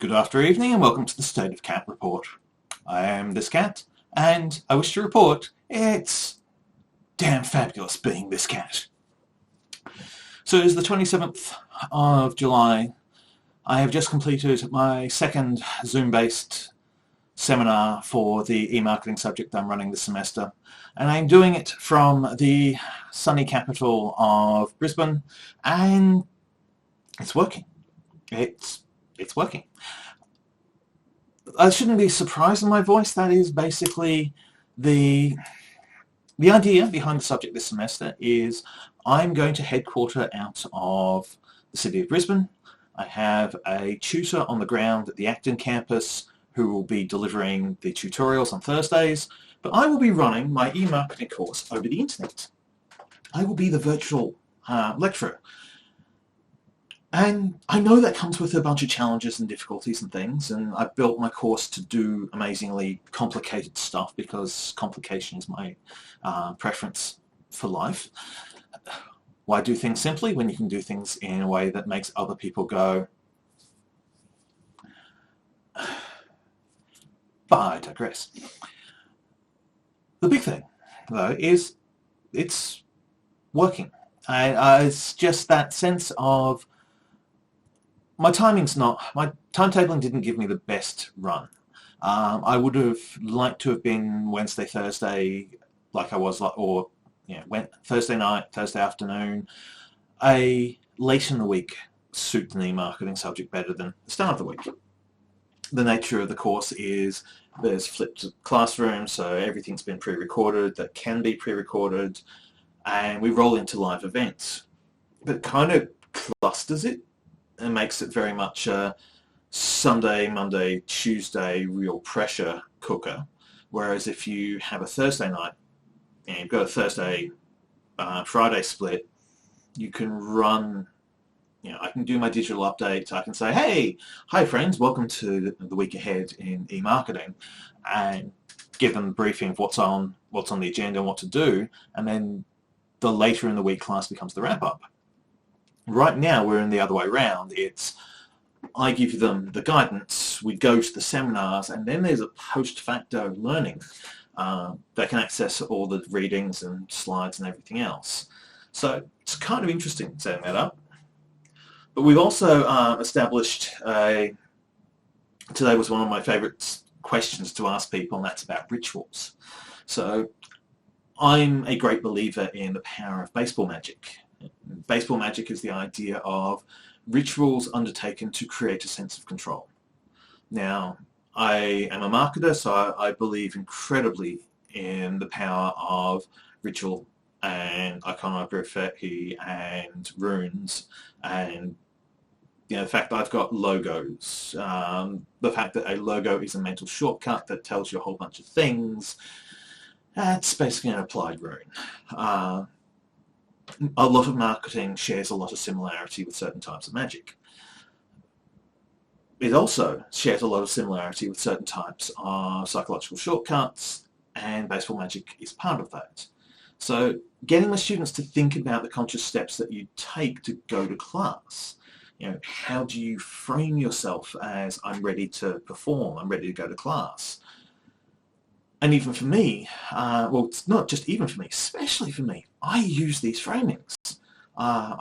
Good after evening and welcome to the State of Catte report. I am this cat and I wish to report it's damn fabulous being this cat. So it is the 27th of July. I have just completed my second Zoom-based seminar for the e-marketing subject I'm running this semester, and I'm doing it from the sunny capital of Brisbane, and it's working. It's working. I shouldn't be surprised in my voice. That is basically the idea behind the subject this semester. Is I'm going to headquarter out of the city of Brisbane. I have a tutor on the ground at the Acton campus who will be delivering the tutorials on Thursdays, but I will be running my e-marketing course over the internet. I will be the virtual lecturer. And I know that comes with a bunch of challenges and difficulties and things, and I've built my course to do amazingly complicated stuff because complication is my preference for life. Why do things simply when you can do things in a way that makes other people go, but I digress. The big thing, though, is it's working. It's just that sense of my timetabling didn't give me the best run. I would have liked to have been Wednesday, Thursday, like I was, Thursday night, Thursday afternoon. Late in the week suit the marketing subject better than the start of the week. The nature of the course is there's flipped classrooms, so everything's been pre-recorded that can be pre-recorded, and we roll into live events. But it kind of clusters it and makes it very much a Sunday, Monday, Tuesday real pressure cooker. Whereas if you have a Thursday night and you've got a Thursday, Friday split, you can run, I can do my digital update. I can say, hey, hi friends, welcome to the week ahead in e-marketing, and give them a briefing of what's on the agenda and what to do, and then the later in the week class becomes the wrap-up. Right now we're in the other way around. It's I give them the guidance, we go to the seminars, and then there's a post-facto learning. They can access all the readings and slides and everything else. So it's kind of interesting setting that up. But we've also established today was one of my favourite questions to ask people, and that's about rituals. So I'm a great believer in the power of baseball magic. Baseball magic is the idea of rituals undertaken to create a sense of control. Now, I am a marketer, so I believe incredibly in the power of ritual and iconography and runes, and the fact that I've got logos, the fact that a logo is a mental shortcut that tells you a whole bunch of things. That's basically an applied rune. A lot of marketing shares a lot of similarity with certain types of magic. It also shares a lot of similarity with certain types of psychological shortcuts, and baseball magic is part of that. So getting my students to think about the conscious steps that you take to go to class. How do you frame yourself as I'm ready to perform, I'm ready to go to class? And even for me, well, it's not just even for me, especially for me, I use these framings. I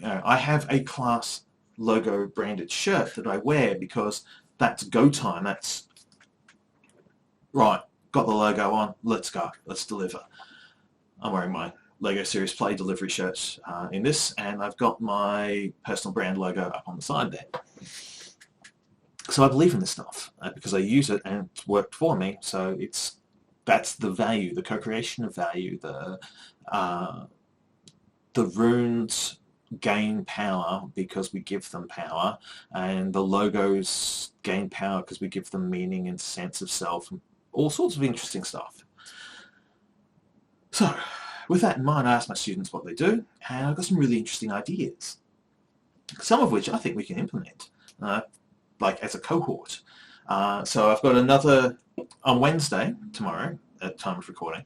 have a class logo branded shirt that I wear because that's go time. That's right, got the logo on, let's go, let's deliver. I'm wearing my Lego Series Play delivery shirt in this, and I've got my personal brand logo up on the side there. So I believe in this stuff because I use it and it's worked for me. So that's the value, the co-creation of value. The runes gain power because we give them power, and the logos gain power because we give them meaning and sense of self, and all sorts of interesting stuff. So with that in mind, I asked my students what they do, and I've got some really interesting ideas, some of which I think we can implement. Like as a cohort. So I've got another, on Wednesday, tomorrow, at the time of recording,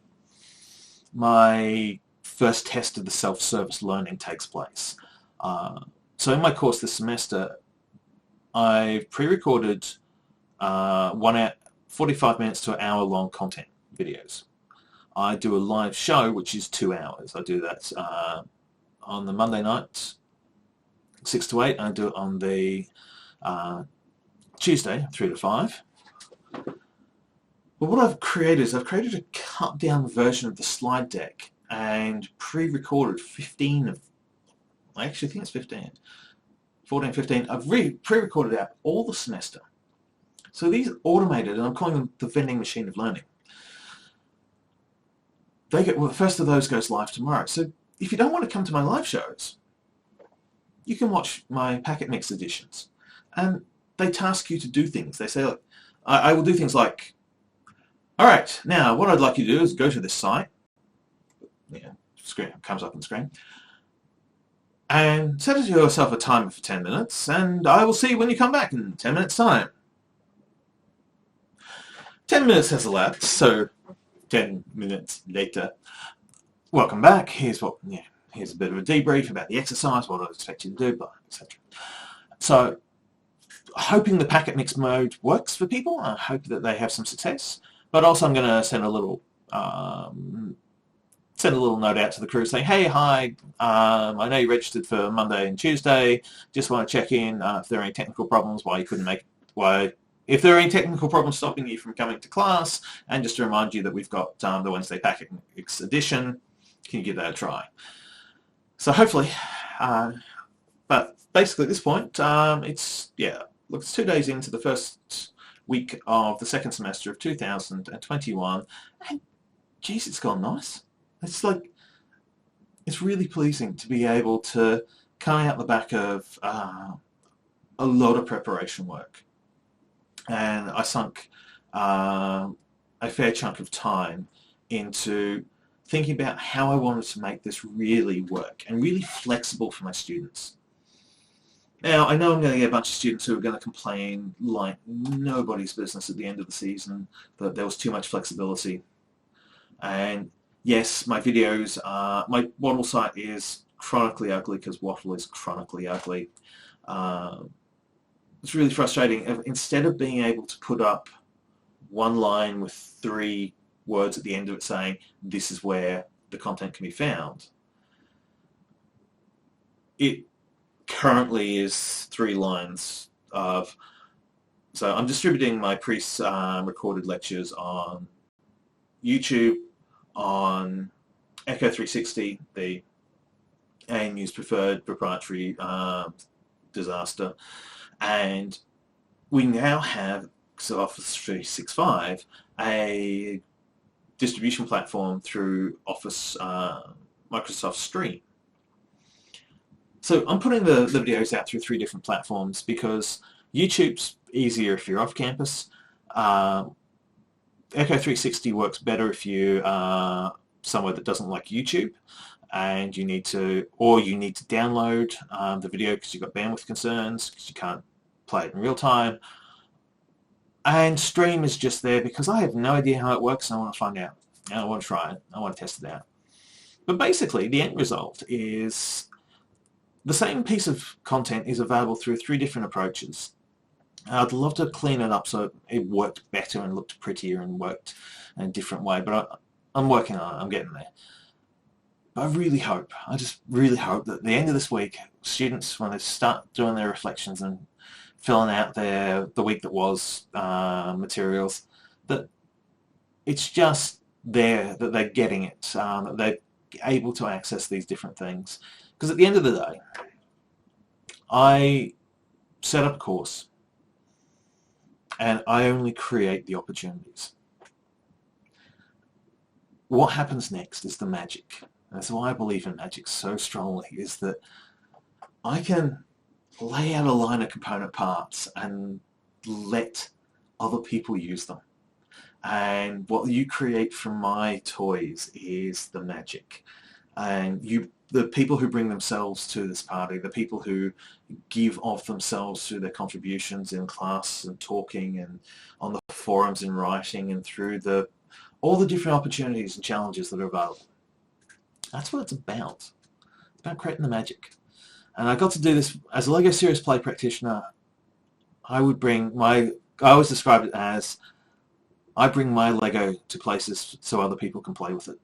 my first test of the self-service learning takes place. So in my course this semester, I've pre-recorded 45 minutes to an hour long content videos. I do a live show which is 2 hours. I do that on the Monday night 6 to 8. I do it on the Tuesday 3 to 5. But what I've created is I've created a cut down version of the slide deck and pre-recorded 15 of, I actually think it's 15, 14, 15. I've pre-recorded out all the semester. So these are automated, and I'm calling them the vending machine of learning. Well, the first of those goes live tomorrow. So if you don't want to come to my live shows, you can watch my packet mix editions. And they task you to do things. They say, look, I will do things like, all right, now what I'd like you to do is go to this site. Yeah, screen comes up on the screen. And set yourself a timer for 10 minutes, and I will see you when you come back in 10 minutes' time. 10 minutes has elapsed, so 10 minutes later, welcome back. Here's a bit of a debrief about the exercise, what I expect you to do, blah, etc. So, hoping the packet mix mode works for people. I hope that they have some success. But also, I'm going to send a little note out to the crew saying, hey, hi, I know you registered for Monday and Tuesday. Just want to check in if there are any technical problems, why you couldn't make it, if there are any technical problems stopping you from coming to class, and just to remind you that we've got the Wednesday Packet Mix edition. Can you give that a try? So hopefully, but basically at this point, it's 2 days into the first week of the second semester of 2021, and geez, it's gone nice. It's really pleasing to be able to come out the back of a lot of preparation work. And I sunk a fair chunk of time into thinking about how I wanted to make this really work and really flexible for my students. Now, I know I'm going to get a bunch of students who are going to complain like nobody's business at the end of the season that there was too much flexibility. And yes, my videos, my Wattle site is chronically ugly because Wattle is chronically ugly. It's really frustrating. Instead of being able to put up one line with 3 words at the end of it saying, this is where the content can be found, it currently is 3 lines of, so I'm distributing my pre-recorded lectures on YouTube, on Echo 360, the ANU's preferred proprietary disaster, and we now have, so Office 365, a distribution platform through Office Microsoft Stream. So I'm putting the videos out through 3 different platforms because YouTube's easier if you're off campus. Echo 360 works better if you are somewhere that doesn't like YouTube, and you need to download the video because you've got bandwidth concerns, because you can't play it in real time. And Stream is just there because I have no idea how it works and I want to find out. And I want to try it. I want to test it out. But basically, the end result is the same piece of content is available through 3 different approaches. I'd love to clean it up so it worked better and looked prettier and worked in a different way, but I'm working on it. I'm getting there. But I just really hope that at the end of this week, students, when they start doing their reflections and filling out the week that was materials, that it's just there, that they're getting it, that they're able to access these different things. Because at the end of the day, I set up a course and I only create the opportunities. What happens next is the magic. And that's why I believe in magic so strongly, is that I can lay out a line of component parts and let other people use them. And what you create from my toys is the magic. And the people who bring themselves to this party, the people who give of themselves through their contributions in class and talking and on the forums and writing and through all the different opportunities and challenges that are available. That's what it's about. It's about creating the magic. And I got to do this as a LEGO Serious Play practitioner. I always describe it as I bring my Lego to places so other people can play with it.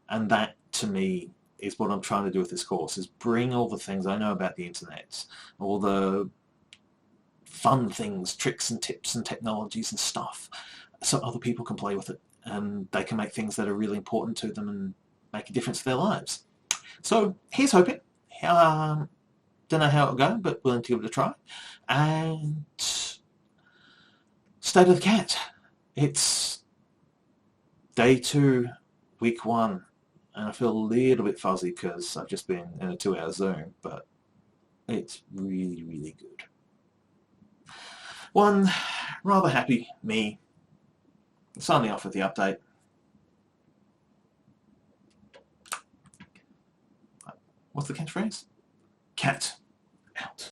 And that, to me, is what I'm trying to do with this course, is bring all the things I know about the internet, all the fun things, tricks and tips and technologies and stuff, so other people can play with it and they can make things that are really important to them and make a difference to their lives. So here's hoping. Don't know how it'll go, but willing to give it a try. And State of the Cat. It's day 2, week 1, and I feel a little bit fuzzy because I've just been in a 2-hour Zoom, but it's really, really good. One rather happy me signing off with the update. What's the catchphrase? Cat out.